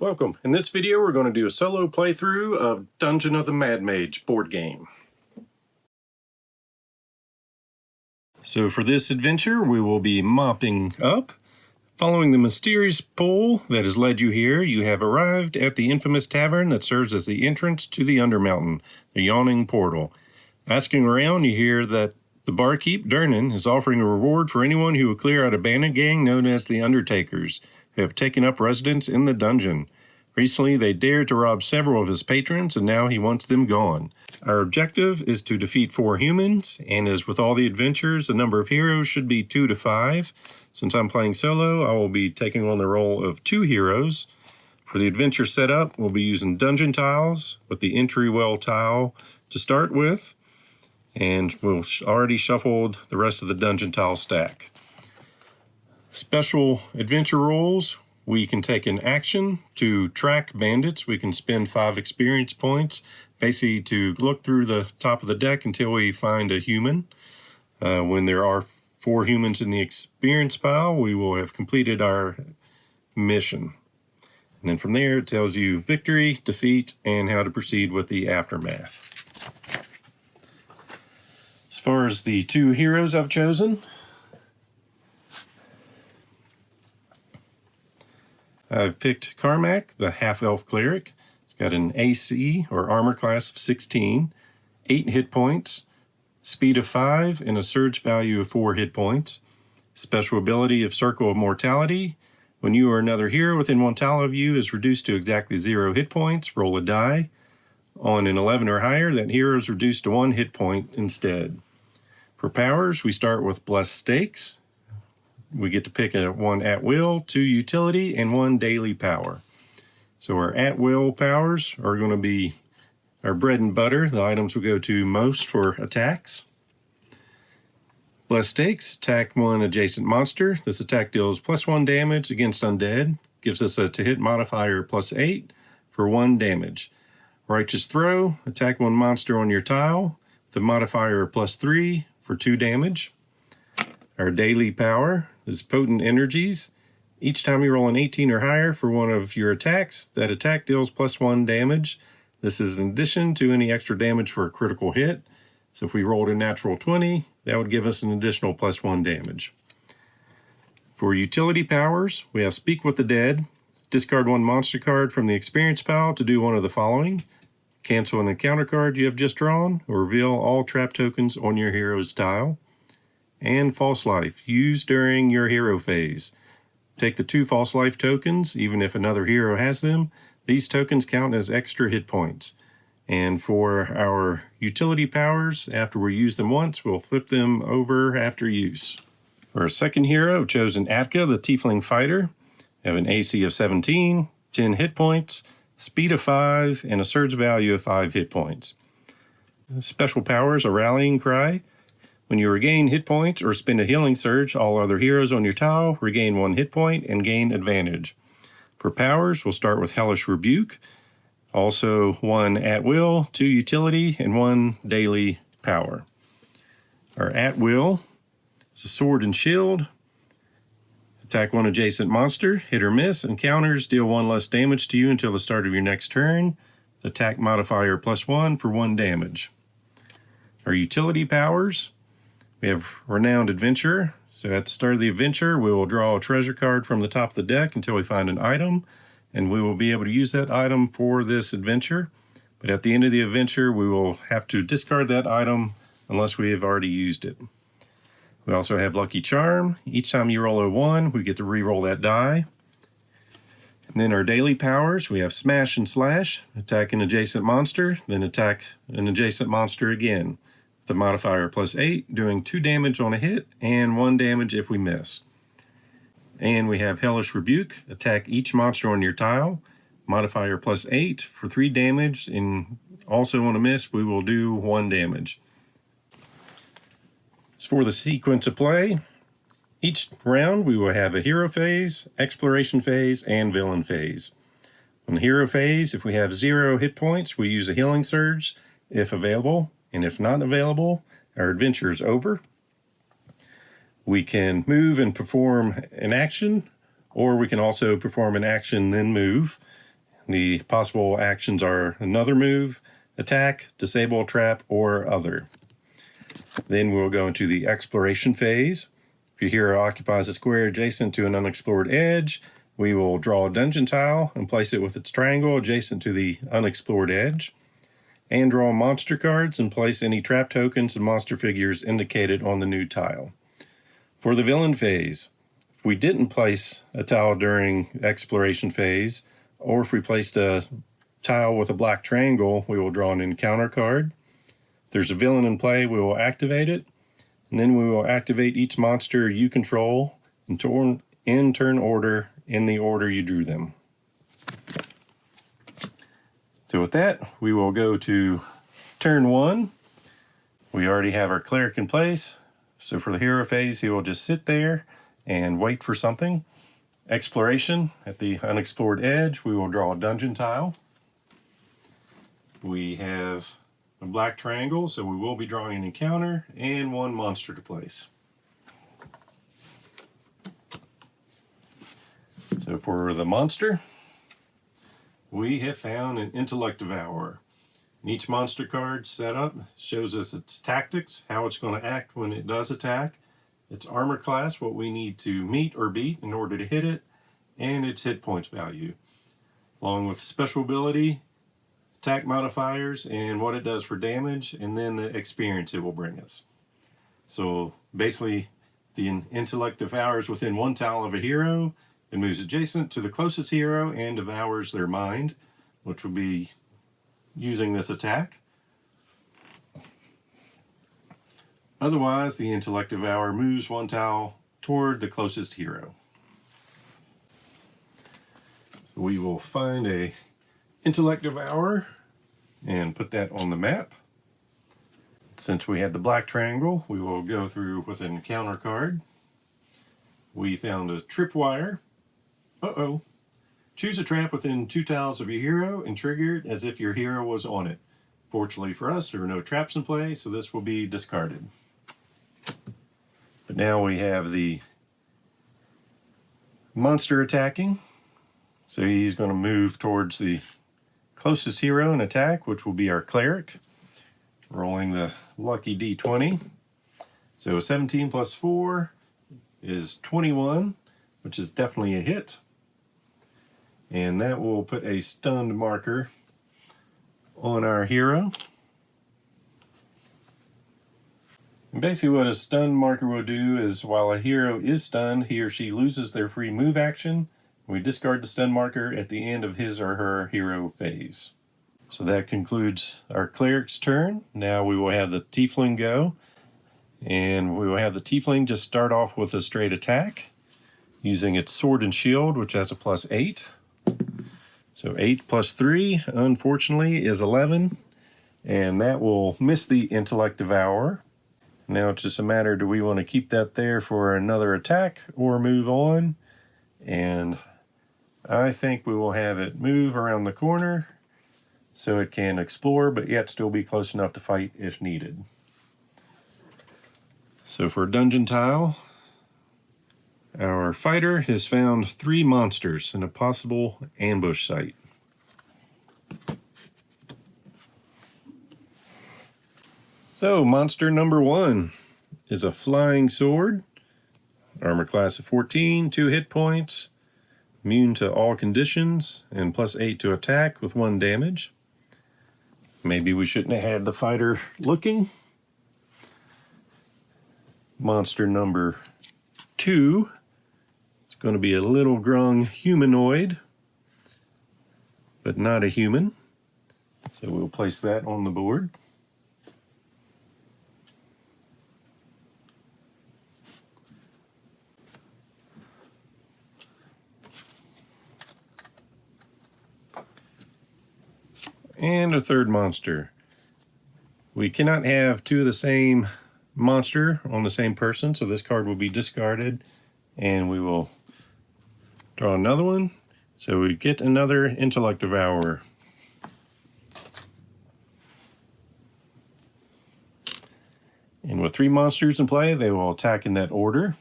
Welcome. In this video we're going to do a solo playthrough of Dungeon of the Mad Mage board game. So for this adventure we will be mopping up. Following the mysterious pull that has led you here, you have arrived at the infamous tavern that serves as the entrance to the Undermountain, the Yawning Portal. Asking around, you hear that the barkeep, Durnan, is offering a reward for anyone who will clear out a bandit gang known as the Undertakers, who have taken up residence in the dungeon. Recently, they dared to rob several of his patrons, and now he wants them gone. Our objective is to defeat 4 humans, and as with all the adventures, the number of heroes should be 2 to 5. Since I'm playing solo, I will be taking on the role of 2 heroes. For the adventure setup, we'll be using dungeon tiles with the entry well tile to start with, and we've already shuffled the rest of the dungeon tile stack. Special adventure rules: we can take an action to track bandits. We can spend 5 experience points basically to look through the top of the deck until we find a human. When there are 4 humans in the experience pile, we will have completed our mission. And then from there it tells you victory, defeat, and how to proceed with the aftermath. As far as the 2 heroes I've chosen, I've picked Carmack, the half-elf cleric. He's got an AC, or armor class, of 16, 8 hit points, speed of 5, and a surge value of 4 hit points. Special ability of Circle of Mortality. When you or another hero within 1 tile of you is reduced to exactly 0 hit points, roll a die. On an 11 or higher, that hero is reduced to 1 hit point instead. For powers, we start with Blessed Stakes. We get to pick 1 at will, 2 utility, and 1 daily power. So our at will powers are going to be our bread and butter. The items will go to most for attacks. Blessed Stakes, attack 1 adjacent monster. This attack deals +1 damage against undead. Gives us a to hit modifier +8 for 1 damage. Righteous Throw, attack 1 monster on your tile with a modifier +3 for 2 damage. Our daily power is Potent Energies. Each time you roll an 18 or higher for one of your attacks, that attack deals +1 damage. This is in addition to any extra damage for a critical hit. So if we rolled a natural 20, that would give us an additional +1 damage. For utility powers, we have Speak with the Dead. Discard 1 monster card from the experience pile to do one of the following: cancel an encounter card you have just drawn, or reveal all trap tokens on your hero's tile. And False Life, used during your hero phase. Take the 2 False Life tokens, even if another hero has them. These tokens count as extra hit points. And for our utility powers, after we use them once, we'll flip them over after use. For our second hero, I've chosen Atka, the Tiefling Fighter. I have an AC of 17, 10 hit points, speed of 5, and a surge value of 5 hit points. Special powers, a Rallying Cry. When you regain hit points or spend a healing surge, all other heroes on your tile regain 1 hit point and gain advantage. For powers, we'll start with Hellish Rebuke. Also 1 at will, 2 utility, and 1 daily power. Our at will is a Sword and Shield. Attack 1 adjacent monster, hit or miss, encounters deal 1 less damage to you until the start of your next turn. The attack modifier +1 for 1 damage. Our utility powers: we have Renowned Adventurer. So at the start of the adventure, we will draw a treasure card from the top of the deck until we find an item, and we will be able to use that item for this adventure. But at the end of the adventure, we will have to discard that item unless we have already used it. We also have Lucky Charm. Each time you roll a 1, we get to re-roll that die. And then our daily powers, we have Smash and Slash. Attack an adjacent monster, then attack an adjacent monster again. The modifier +8, doing 2 damage on a hit and 1 damage if we miss. And we have Hellish Rebuke. Attack each monster on your tile. Modifier +8 for 3 damage, and also on a miss we will do 1 damage. As for the sequence of play, each round we will have a hero phase, exploration phase, and villain phase. On the hero phase, if we have 0 hit points, we use a healing surge if available. And if not available, our adventure is over. We can move and perform an action, or we can also perform an action then move. The possible actions are another move, attack, disable a trap, or other. Then we'll go into the exploration phase. If your hero occupies a square adjacent to an unexplored edge, we will draw a dungeon tile and place it with its triangle adjacent to the unexplored edge, and draw monster cards and place any trap tokens and monster figures indicated on the new tile. For the villain phase, if we didn't place a tile during exploration phase, or if we placed a tile with a black triangle, we will draw an encounter card. If there's a villain in play, we will activate it, and then we will activate each monster you control in turn order in the order you drew them. So with that, we will go to turn 1. We already have our cleric in place. So for the hero phase, he will just sit there and wait for something. Exploration, at the unexplored edge, we will draw a dungeon tile. We have a black triangle, so we will be drawing an encounter and one monster to place. So for the monster, we have found an Intellect Devourer. And each monster card set up shows us its tactics, how it's going to act when it does attack, its armor class, what we need to meet or beat in order to hit it, and its hit points value, along with special ability, attack modifiers, and what it does for damage, and then the experience it will bring us. So basically, the Intellect devours within one tile of a hero, it moves adjacent to the closest hero and devours their mind, which will be using this attack. Otherwise, the Intellect Devourer moves one tile toward the closest hero. So we will find a Intellect Devourer and put that on the map. Since we had the black triangle, we will go through with an encounter card. We found a tripwire. Choose a trap within 2 tiles of your hero and trigger it as if your hero was on it. Fortunately for us, there are no traps in play, so this will be discarded. But now we have the monster attacking. So he's going to move towards the closest hero and attack, which will be our cleric. Rolling the lucky d20. So 17 plus 4 is 21, which is definitely a hit. And that will put a stunned marker on our hero. And basically what a stunned marker will do is while a hero is stunned, he or she loses their free move action. We discard the stun marker at the end of his or her hero phase. So that concludes our cleric's turn. Now we will have the tiefling go. And we will have the tiefling just start off with a straight attack using its sword and shield, which has a +8. So 8 plus 3, unfortunately, is 11. And that will miss the Intellect Devourer. Now it's just a matter, do we want to keep that there for another attack or move on? And I think we will have it move around the corner so it can explore, but yet still be close enough to fight if needed. So for dungeon tile, our fighter has found 3 monsters in a possible ambush site. So monster number 1 is a flying sword, armor class of 14, 2 hit points, immune to all conditions, and +8 to attack with 1 damage. Maybe we shouldn't have had the fighter looking. Monster number 2 is going to be a little grung humanoid, but not a human. So we'll place that on the board. And a third monster. We cannot have 2 of the same monster on the same person, so this card will be discarded, and we will draw another one. So we get another Intellect Devourer. And with 3 monsters in play, they will attack in that order.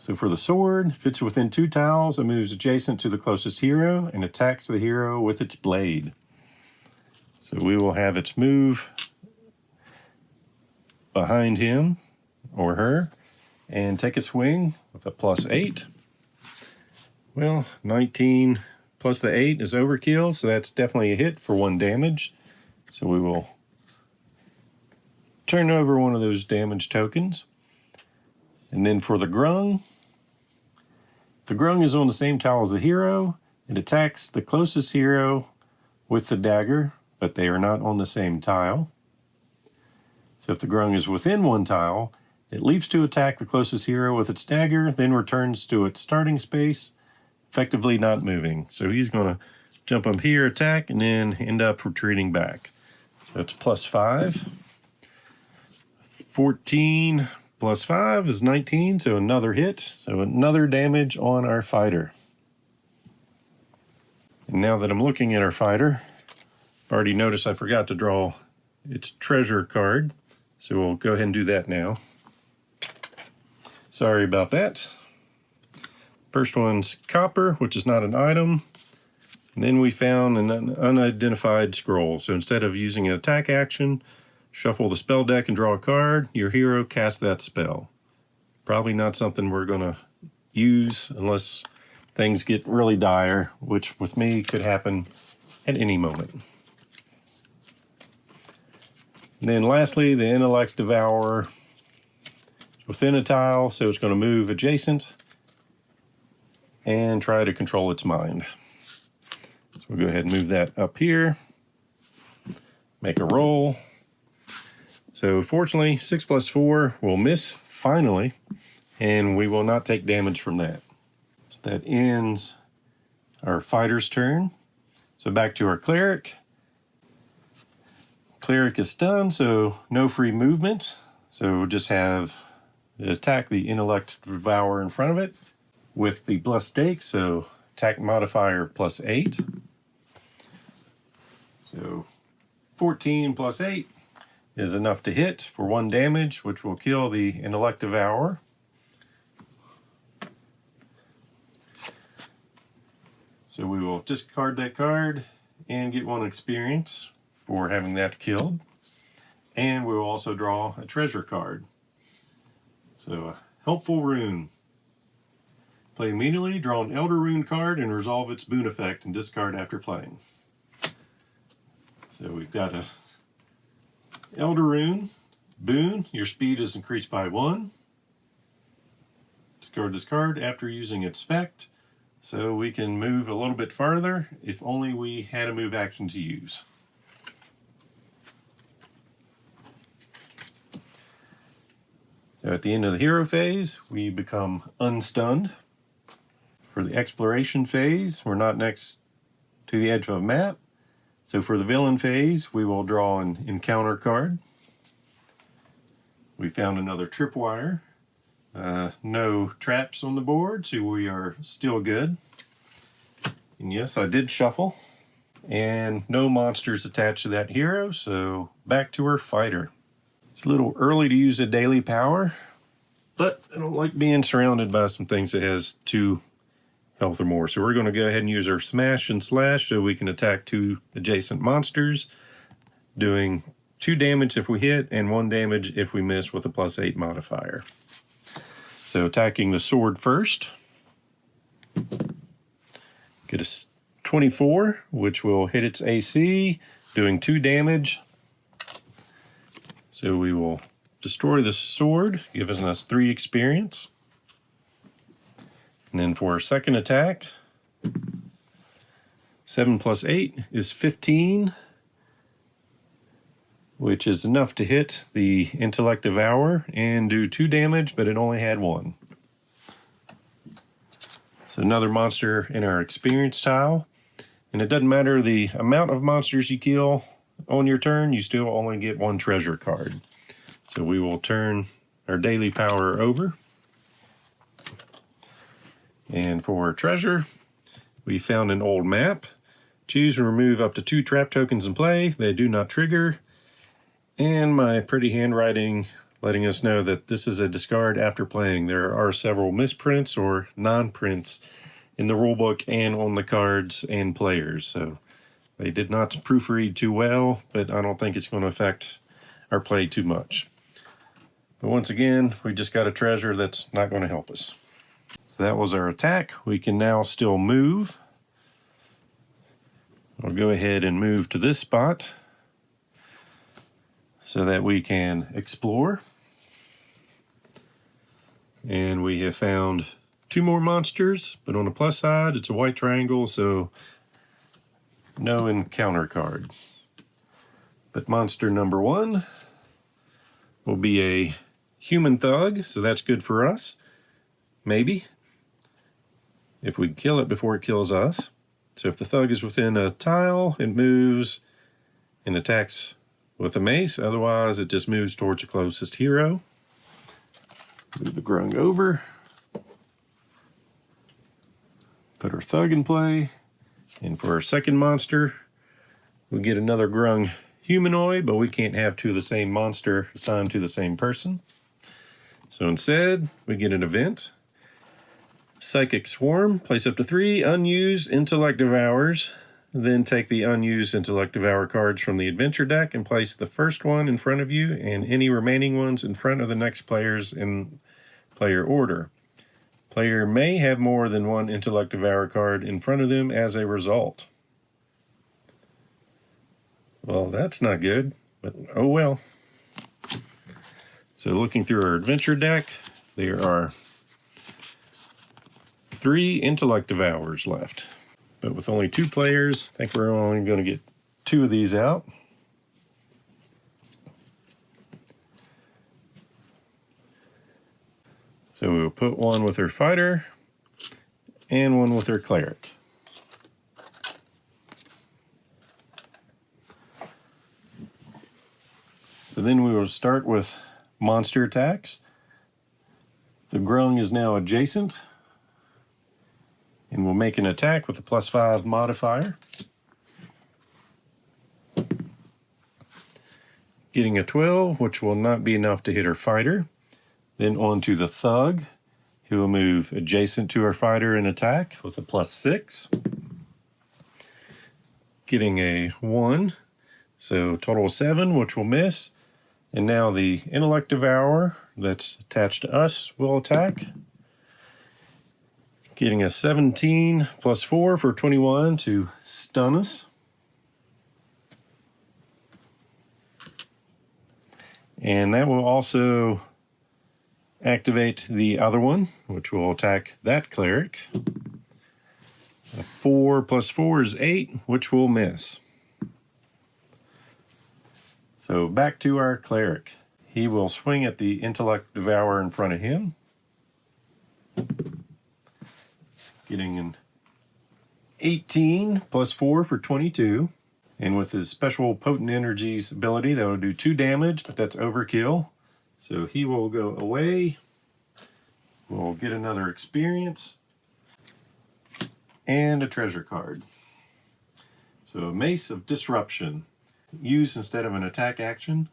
So for the sword, if it's within 2 tiles, it moves adjacent to the closest hero and attacks the hero with its blade. So we will have its move behind him or her and take a swing with a +8. Well, 19 plus the 8 is overkill, so that's definitely a hit for 1 damage. So we will turn over one of those damage tokens. And then for the grung is on the same tile as the hero. It attacks the closest hero with the dagger, but they are not on the same tile. So if the grung is within 1 tile, it leaps to attack the closest hero with its dagger, then returns to its starting space, effectively not moving. So he's going to jump up here, attack, and then end up retreating back. So it's +5. 14 plus 5 is 19, so another hit. So another damage on our fighter. And now that I'm looking at our fighter, I've already noticed I forgot to draw its treasure card. So we'll go ahead and do that now. Sorry about that. First one's copper, which is not an item. And then we found an unidentified scroll. So instead of using an attack action, shuffle the spell deck and draw a card. Your hero casts that spell. Probably not something we're going to use unless things get really dire, which with me could happen at any moment. And then lastly, the Intellect Devourer within a tile, so it's going to move adjacent and try to control its mind. So we'll go ahead and move that up here. Make a roll. So fortunately, 6 plus 4 will miss finally, and we will not take damage from that. So that ends our fighter's turn. So back to our cleric. Cleric is stunned, so no free movement. So we'll just have it attack the Intellect Devourer in front of it with the Blessed Stake, so attack modifier +8. So 14 plus 8 is enough to hit for 1 damage, which will kill the Intellect Devourer. So we will discard that card and get 1 experience for having that killed. And we will also draw a treasure card. So a helpful rune. Play immediately, draw an Elder Rune card and resolve its boon effect and discard after playing. So we've got a Elder Rune boon. Your speed is increased by 1. Discard this card after using its effect. So we can move a little bit farther if only we had a move action to use. So at the end of the hero phase, we become unstunned. For the exploration phase, we're not next to the edge of a map. So for the villain phase, we will draw an encounter card. We found another tripwire. No traps on the board, so we are still good. And yes, I did shuffle. And no monsters attached to that hero, so back to our fighter. It's a little early to use a daily power, but I don't like being surrounded by some things that has 2 health or more. So we're going to go ahead and use our smash and slash so we can attack 2 adjacent monsters, doing 2 damage if we hit and 1 damage if we miss with a +8 modifier. So attacking the sword first. Get a 24, which will hit its AC, doing 2 damage. So we will destroy the sword, giving us 3 experience. And then for our second attack, 7 plus 8 is 15, which is enough to hit the Intellect Devourer and do 2 damage, but it only had 1. So another monster in our experience tile. And it doesn't matter the amount of monsters you kill on your turn, you still only get 1 treasure card. So we will turn our daily power over. And for our treasure, we found an old map. Choose and remove up to 2 trap tokens in play. They do not trigger. And my pretty handwriting letting us know that this is a discard after playing. There are several misprints or non-prints in the rulebook and on the cards and players, so they did not proofread too well, but I don't think it's going to affect our play too much. But once again, we just got a treasure that's not going to help us. So that was our attack. We can now still move. I'll go ahead and move to this spot so that we can explore. And we have found 2 more monsters, but on the plus side, it's a white triangle, so no encounter card. But monster number 1 will be a human thug, so that's good for us. Maybe. If we kill it before it kills us. So if the thug is within a tile, it moves and attacks with a mace. Otherwise, it just moves towards the closest hero. Move the grung over. Put our thug in play. And for our second monster, we get another grung humanoid, but we can't have 2 of the same monster assigned to the same person. So instead, we get an event. Psychic Swarm, place up to 3 unused Intellect Devours, then take the unused Intellect Devour cards from the adventure deck and place the first one in front of you and any remaining ones in front of the next players in player order. Player may have more than 1 Intellect Devour card in front of them as a result. Well, that's not good, but oh well. So looking through our adventure deck, there are 3 Intellect Devours left. But with only 2 players, I think we're only going to get 2 of these out. So we'll put one with our fighter and one with our cleric. So then we will start with monster attacks. The grung is now adjacent, and we'll make an attack with a +5 modifier. Getting a 12, which will not be enough to hit our fighter. Then on to the thug. He will move adjacent to our fighter and attack with a +6. Getting a 1, so total of 7, which will miss. And now the Intellect Devourer that's attached to us will attack. Getting a 17 +4 for 21 to stun us. And that will also activate the other one, which will attack that cleric. A 4 +4 is 8, which will miss. So back to our cleric. He will swing at the Intellect Devourer in front of him. Getting an 18 +4 for 22. And with his special Potent Energies ability, that will do 2 damage, but that's overkill. So he will go away. We'll get another experience. And a treasure card. So a Mace of Disruption. Used instead of an attack action.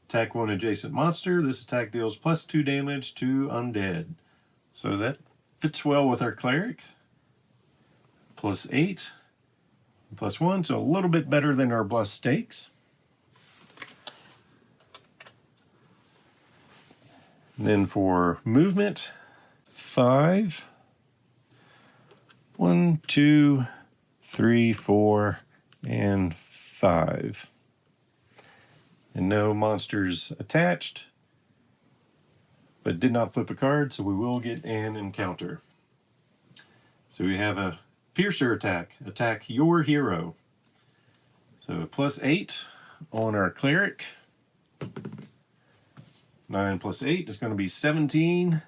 Attack 1 adjacent monster. This attack deals +2 damage to undead. So that fits well with our cleric. +8. +1, so a little bit better than our blessed stakes. And then for movement, 5. 1, 2, 3, 4, and 5. And no monsters attached, but did not flip a card, so we will get an encounter. So we have a Piercer attack. Attack your hero. So +8 on our cleric. 9 +8 is going to be 17,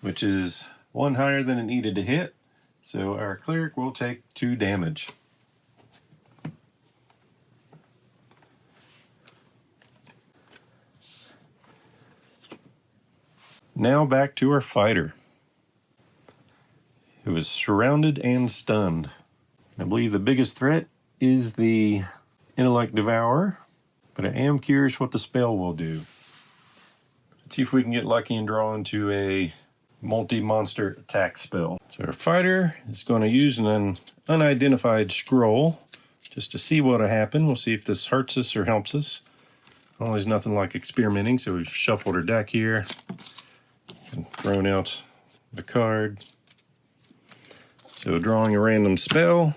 which is 1 higher than it needed to hit. So our cleric will take 2 damage. Now back to our fighter, who is surrounded and stunned. I believe the biggest threat is the Intellect Devourer, but I am curious what the spell will do. Let's see if we can get lucky and draw into a multi-monster attack spell. So our fighter is going to use an unidentified scroll just to see what'll happen. We'll see if this hurts us or helps us. Always nothing like experimenting, so we've shuffled our deck here and thrown out the card. So drawing a random spell,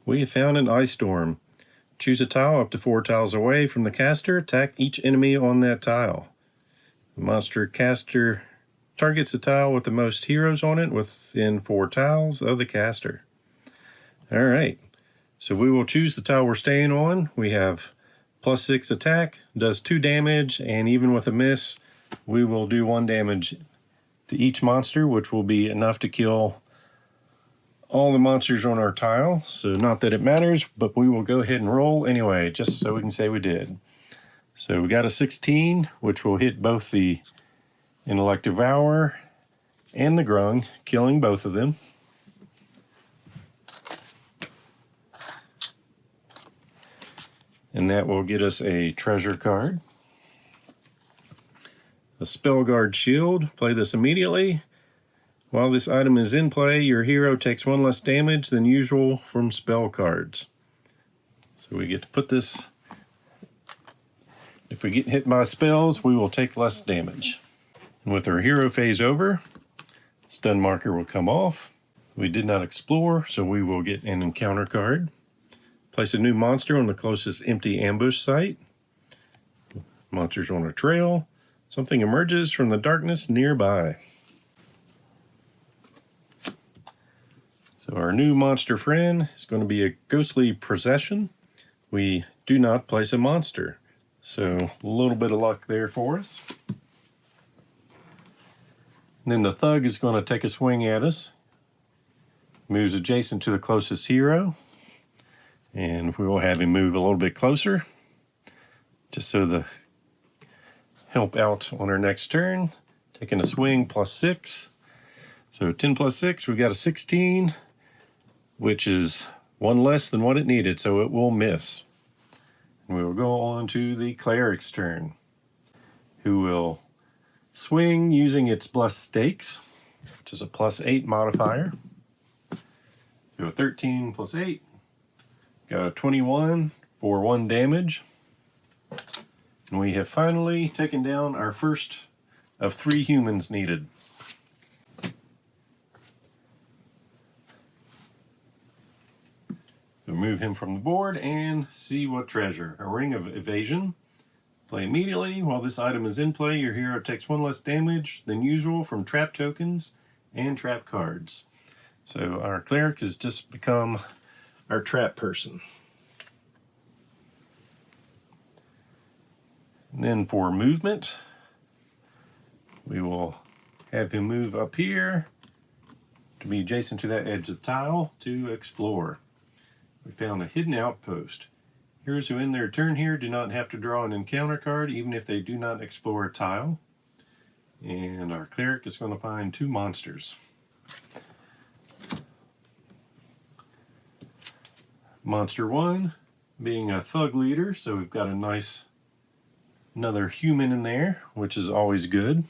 we have found an Ice Storm. Choose a tile up to 4 tiles away from the caster. Attack each enemy on that tile. The monster caster targets the tile with the most heroes on it within 4 tiles of the caster. Alright, so we will choose the tile we're staying on. We have +6 attack, does 2 damage, and even with a miss, we will do 1 damage to each monster, which will be enough to kill all the monsters on our tile. So not that it matters, but we will go ahead and roll anyway, just so we can say we did. So we got a 16, which will hit both the Intellect Devour and the Grung, killing both of them. And that will get us a treasure card. A Spellguard Shield. Play this immediately. While this item is in play, your hero takes 1 less damage than usual from spell cards. So we get to put this... If we get hit by spells, we will take less damage. And with our hero phase over, stun marker will come off. We did not explore, so we will get an encounter card. Place a new monster on the closest empty ambush site. Monsters on a trail. Something emerges from the darkness nearby. So our new monster friend is going to be a ghostly procession. We do not place a monster. So a little bit of luck there for us. And then the thug is going to take a swing at us. Moves adjacent to the closest hero. And we will have him move a little bit closer. Just so the help out on our next turn. Taking a swing +6. So 10 + 6, we got a 16. Which is 1 less than what it needed, so it will miss. And we will go on to the cleric's turn, who will swing using its Blessed Stakes, which is a +8 modifier. Do a 13 + 8. Got a 21 for 1 damage. And we have finally taken down our first of 3 humans needed. Remove him from the board and see what treasure. A Ring of Evasion. Play immediately. While this item is in play, your hero takes 1 less damage than usual from trap tokens and trap cards. So our cleric has just become our trap person. And then for movement, we will have him move up here to be adjacent to that edge of the tile to explore. We found a hidden outpost. Heroes who end their turn here do not have to draw an encounter card, even if they do not explore a tile. And our cleric is going to find 2 monsters. Monster 1 being a thug leader, so we've got a nice another human in there, which is always good.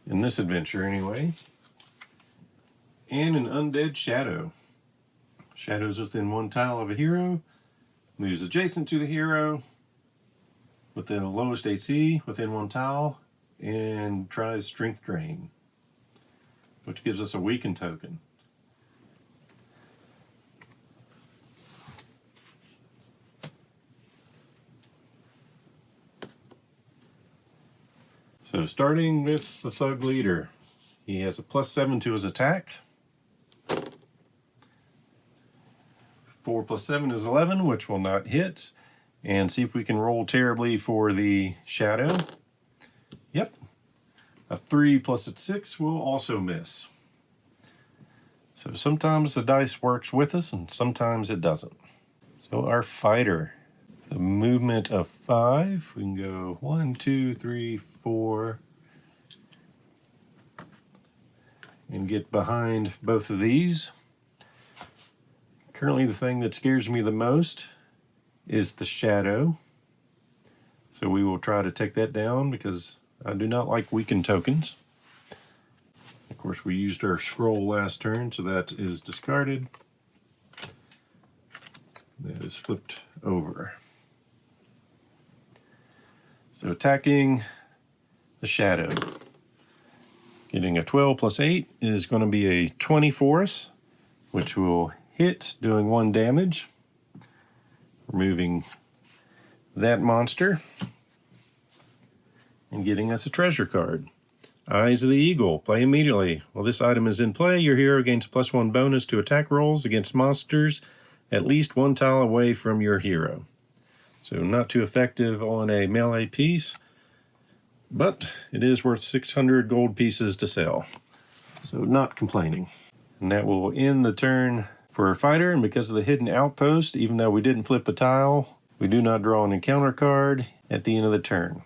In this adventure, anyway. And an undead shadow. Shadows within 1 tile of a hero. Moves adjacent to the hero. Within the lowest AC, within 1 tile. And tries Strength Drain. Which gives us a weaken token. So starting with the thug leader. He has a +7 to his attack. 4 + 7 is 11, which will not hit. And see if we can roll terribly for the shadow. Yep. A 3 + 6 will also miss. So sometimes the dice works with us and sometimes it doesn't. So our fighter, the movement of 5, we can go 1, 2, 3, 4. And get behind both of these. Currently the thing that scares me the most is the shadow. So we will try to take that down because I do not like weakened tokens. Of course, we used our scroll last turn, so that is discarded. That is flipped over. So attacking the shadow. Getting a 12 plus 8 is going to be a 20 for us, which will hit, doing 1 damage. Removing that monster and getting us a treasure card. Eyes of the Eagle. Play immediately. While this item is in play, your hero gains a +1 bonus to attack rolls against monsters at least 1 tile away from your hero. So not too effective on a melee piece, but it is worth 600 gold pieces to sell. So not complaining. And that will end the turn for our fighter, and because of the hidden outpost, even though we didn't flip a tile, we do not draw an encounter card at the end of the turn.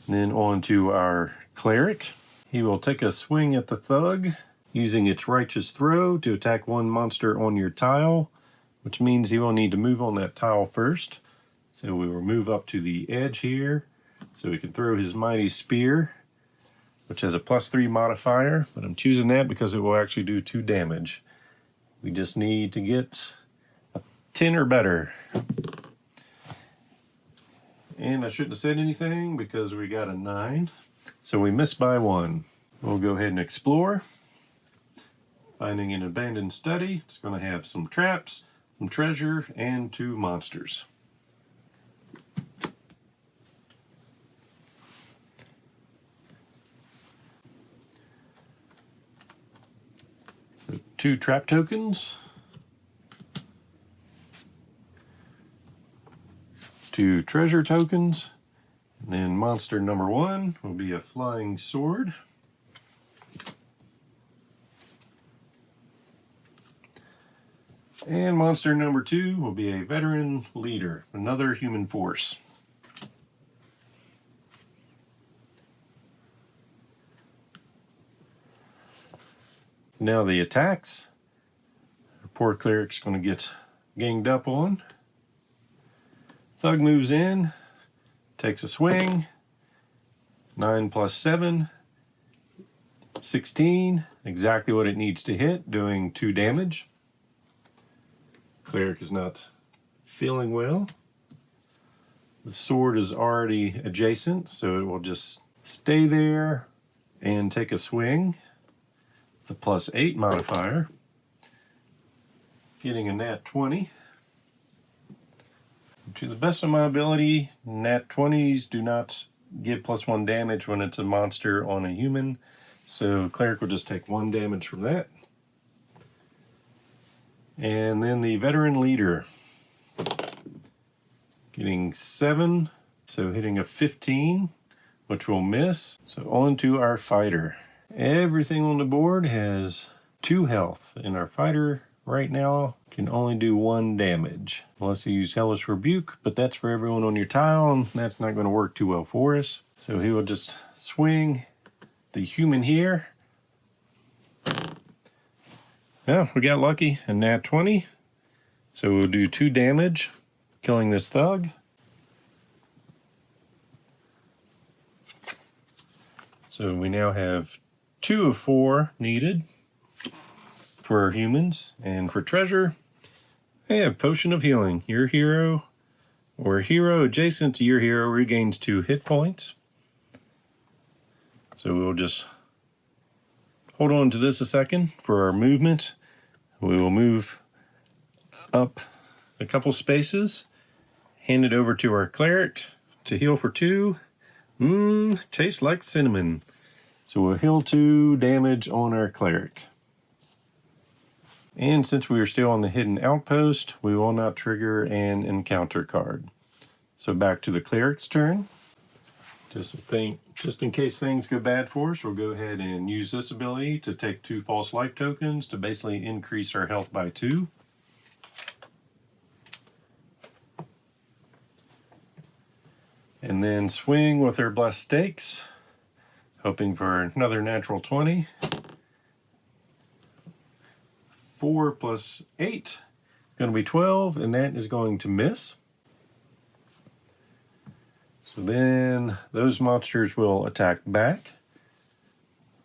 And then on to our cleric. He will take a swing at the thug, using its righteous throw to attack 1 monster on your tile, which means he will need to move on that tile first. So we will move up to the edge here, so he can throw his mighty spear, which has a +3 modifier, but I'm choosing that because it will actually do 2 damage. We just need to get a 10 or better. And I shouldn't have said anything because we got a 9. So we missed by 1. We'll go ahead and explore. Finding an abandoned study. It's going to have some traps, some treasure, and 2 monsters. So 2 trap tokens. 2 treasure tokens. And then monster number 1 will be a flying sword. And monster number 2 will be a veteran leader, another human force. Now the attacks. Our poor cleric's going to get ganged up on. Thug moves in, takes a swing. 9 plus 7, 16, exactly what it needs to hit, doing 2 damage. Cleric is not feeling well. The sword is already adjacent, so it will just stay there and take a swing. The +8 modifier, getting a nat 20. To the best of my ability, nat 20s do not give +1 damage when it's a monster on a human, so cleric will just take 1 damage from that. And then the veteran leader, getting 7, so hitting a 15, which will miss. So on to our fighter. Everything on the board has 2 health, and our fighter right now can only do 1 damage. Unless you use Hellish Rebuke, but that's for everyone on your tile, and that's not going to work too well for us. So he will just swing the human here. Yeah, we got lucky, a nat 20. So we'll do 2 damage, killing this thug. So we now have 2 of 4 needed for our humans. And for treasure, I have Potion of Healing. Your hero or a hero adjacent to your hero regains 2 hit points. So we'll just hold on to this a second for our movement. We will move up a couple spaces, hand it over to our cleric to heal for 2. Tastes like cinnamon. So we'll heal 2 damage on our cleric. And since we are still on the hidden outpost, we will not trigger an encounter card. So back to the cleric's turn. Just in case things go bad for us, we'll go ahead and use this ability to take 2 false life tokens to basically increase our health by 2. And then swing with our blessed stakes, hoping for another natural 20. 4 plus 8, going to be 12, and that is going to miss. So then those monsters will attack back.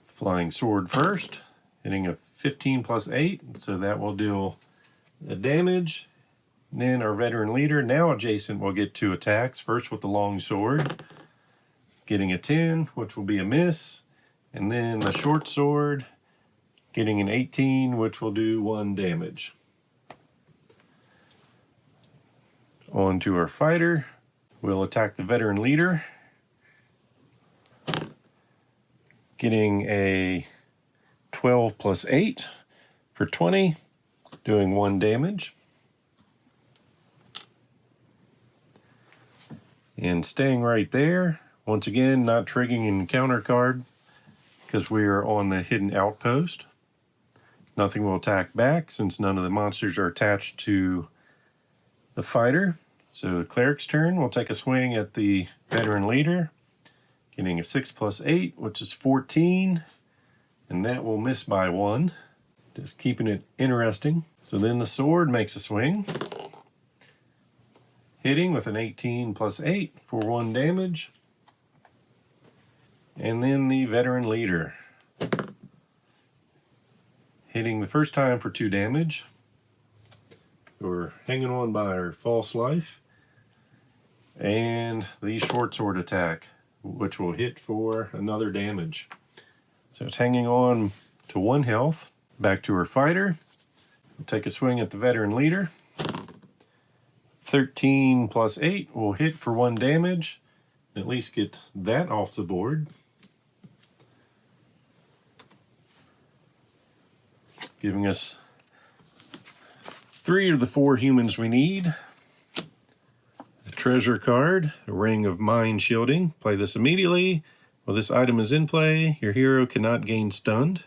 Flying sword first, hitting a 15 plus 8, so that will deal the damage. And then our veteran leader, now adjacent, will get 2 attacks. First with the long sword, getting a 10, which will be a miss. And then the short sword, getting an 18, which will do 1 damage. On to our fighter. We'll attack the veteran leader, getting a 12 plus 8 for 20, doing 1 damage. And staying right there, once again, not triggering an encounter card because we are on the hidden outpost. Nothing will attack back since none of the monsters are attached to the fighter. So the cleric's turn, we'll take a swing at the veteran leader, getting a 6 plus 8, which is 14, and that will miss by 1. Just keeping it interesting. So then the sword makes a swing, hitting with an 18 plus 8 for 1 damage. And then the veteran leader, hitting the first time for 2 damage. So we're hanging on by our false life. And the short sword attack, which will hit for another damage. So it's hanging on to 1 health. Back to her fighter. We'll take a swing at the veteran leader. 13 plus 8 will hit for 1 damage. At least get that off the board. Giving us 3 of the 4 humans we need. A treasure card, a ring of mind shielding. Play this immediately. While this item is in play, your hero cannot gain stunned.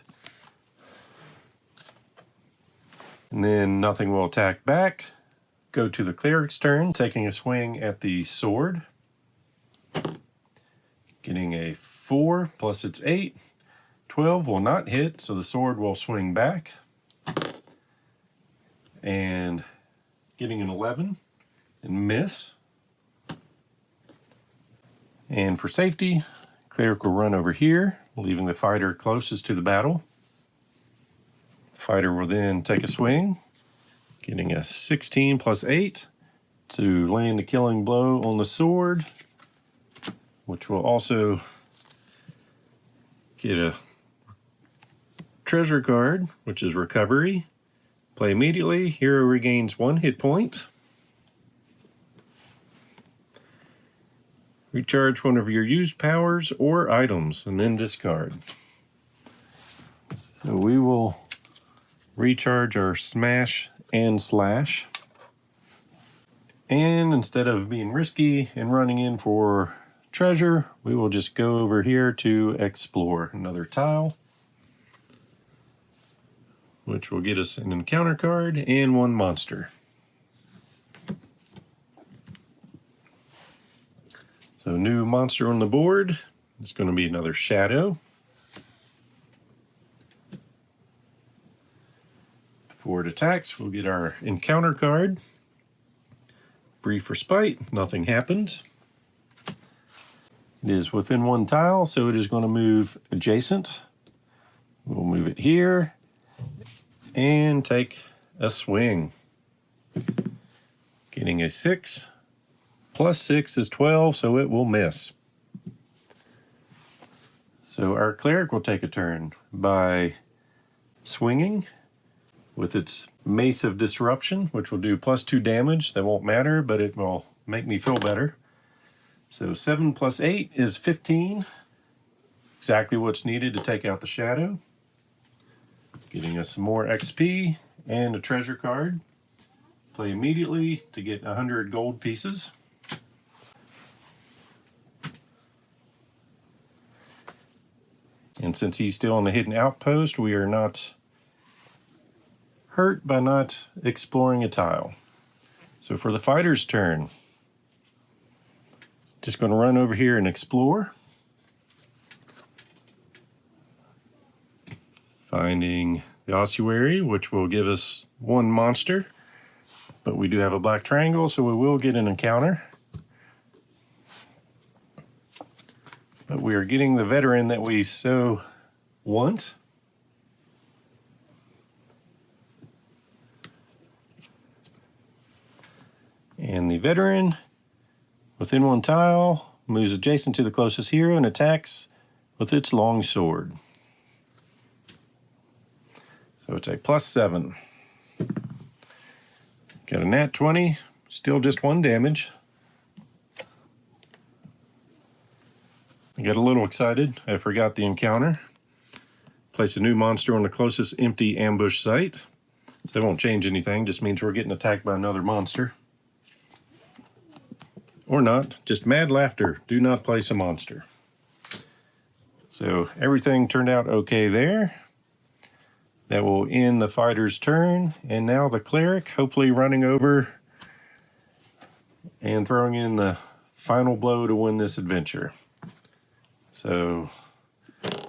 And then nothing will attack back. Go to the cleric's turn, taking a swing at the sword. Getting a 4 plus it's 8. 12 will not hit, so the sword will swing back. And getting an 11 and miss. And for safety, cleric will run over here, leaving the fighter closest to the battle. The fighter will then take a swing, getting a 16 plus 8 to land the killing blow on the sword, which will also get a treasure card, which is recovery. Play immediately. Hero regains 1 hit point. Recharge one of your used powers or items and then discard. So we will recharge our smash and slash. And instead of being risky and running in for treasure, we will just go over here to explore another tile, which will get us an encounter card and 1 monster. So new monster on the board is going to be another shadow. Before it attacks, we'll get our encounter card. Brief respite, nothing happens. It is within 1 tile, so it is going to move adjacent. We'll move it here and take a swing. Getting a 6. Plus 6 is 12, so it will miss. So our cleric will take a turn by swinging with its Mace of Disruption, which will do plus 2 damage. That won't matter, but it will make me feel better. So 7 plus 8 is 15. Exactly what's needed to take out the shadow. Getting us some more XP and a treasure card. Play immediately to get 100 gold pieces. And since he's still on the hidden outpost, we are not hurt by not exploring a tile. So for the fighter's turn, just going to run over here and explore. Finding the ossuary, which will give us 1 monster. But we do have a black triangle, so we will get an encounter. But we are getting the veteran that we so want. And the veteran, within 1 tile, moves adjacent to the closest hero and attacks with its long sword. So it's a +7. Got a nat 20, still just 1 damage. I got a little excited. I forgot the encounter. Place a new monster on the closest empty ambush site. So it won't change anything, just means we're getting attacked by another monster. Or not, just mad laughter. Do not place a monster. So everything turned out okay there. That will end the fighter's turn. And now the cleric, hopefully running over and throwing in the final blow to win this adventure. So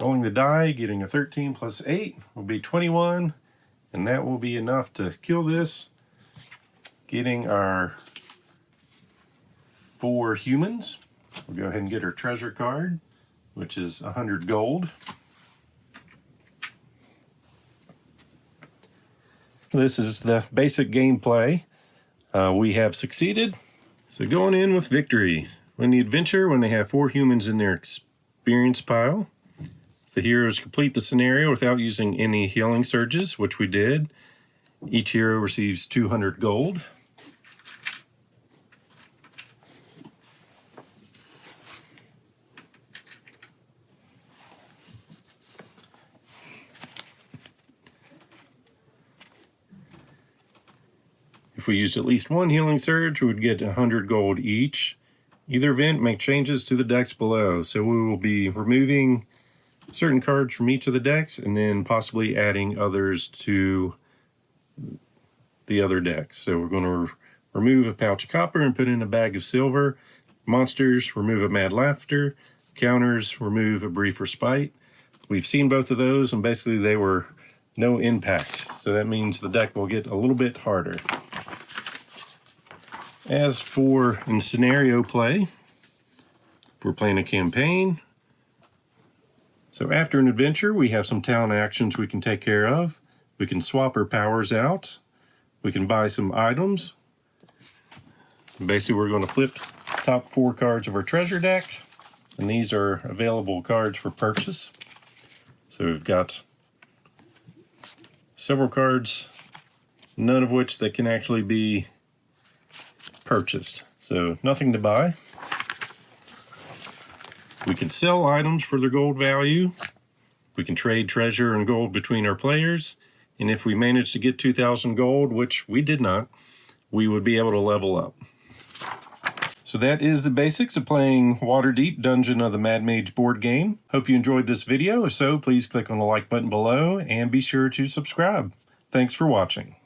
rolling the die, getting a 13 plus 8 will be 21. And that will be enough to kill this. Getting our 4 humans. We'll go ahead and get our treasure card, which is 100 gold. This is the basic gameplay. We have succeeded. So going in with victory. Win the adventure when they have 4 humans in their experience pile. The heroes complete the scenario without using any healing surges, which we did. Each hero receives 200 gold. If we used at least 1 healing surge, we would get 100 gold each. Either event, make changes to the decks below. So we will be removing certain cards from each of the decks and then possibly adding others to the other decks. So we're going to remove a pouch of copper and put in a bag of silver. Monsters, remove a mad laughter. Counters, remove a brief respite. We've seen both of those, and basically they were no impact. So that means the deck will get a little bit harder. As for in scenario play, if we're playing a campaign, so after an adventure, we have some town actions we can take care of. We can swap our powers out. We can buy some items. Basically, we're going to flip top 4 cards of our treasure deck, and these are available cards for purchase. So we've got several cards, none of which that can actually be purchased. So nothing to buy. We can sell items for their gold value. We can trade treasure and gold between our players. And if we manage to get 2,000 gold, which we did not, we would be able to level up. So that is the basics of playing Waterdeep Dungeon of the Mad Mage board game. Hope you enjoyed this video. If so, please click on the like button below and be sure to subscribe. Thanks for watching.